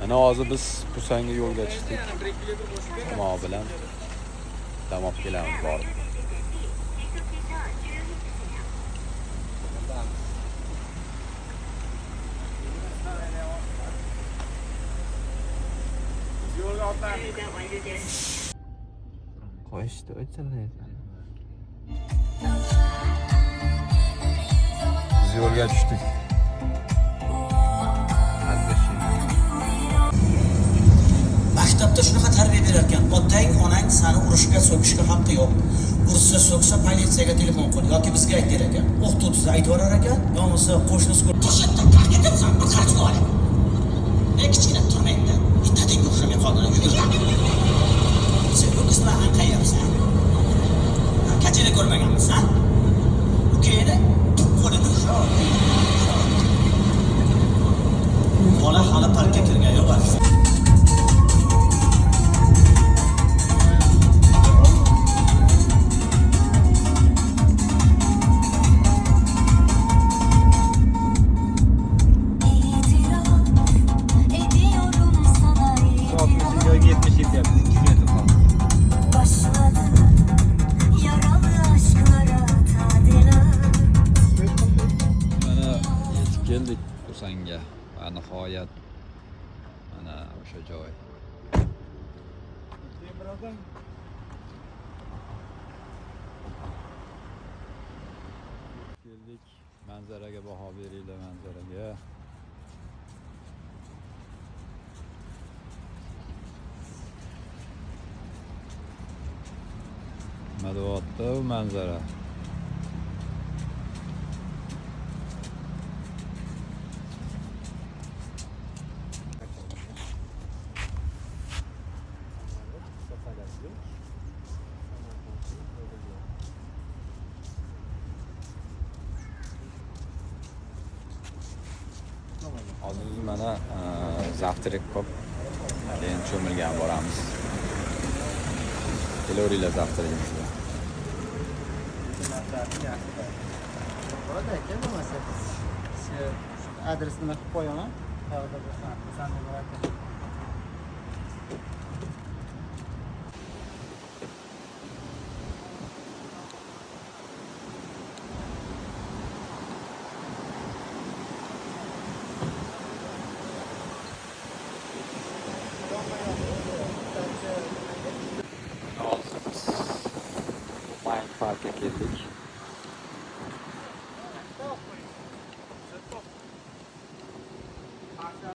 Ana hozir biz Pusanga yo'lga chiqdik. Mo bilan dam olib kelamiz borib. Qo'yishdi, o'tsalaysan. Biz yo'lga tushdik. Maktabda shunaqa tarbiya berar ekan. Otang, onang seni urushga, so'kishga haqqi yo'q. Ursa, so'ksa politsiyaga telefon qil yoki bizga ayt der ekan. O'qituvchisi aytib yurar ekan, yo'qsa qo'shnisi ko'rib to'satda tarqatyapsan, bir qarich ol. Kichkina turmaydi. Bittadan o'xshamay qolgan yurgan. Sen bu qizni anqayapsan. Kachini ko'rmaganmisan? Ukangni qo'lini ushlab. Bola hali parkka kirgan yo'q. Keldik Pusanga va nihoyat mana o'sha joy. Keldik, manzaraga baho beringlar, manzaraga. Madovotda u manzara. Hozir biz mana zavtrak ko'p. Keyin cho'milgan boramiz. Kelavringlar zavtrakimizga. Bo'ladi aka, bo'lmasa shu adresni nima qilib qo'yaman? Qayerda bo'lsa, o'shanda bo'ladi. Hozir biz Mind Park'a keldik.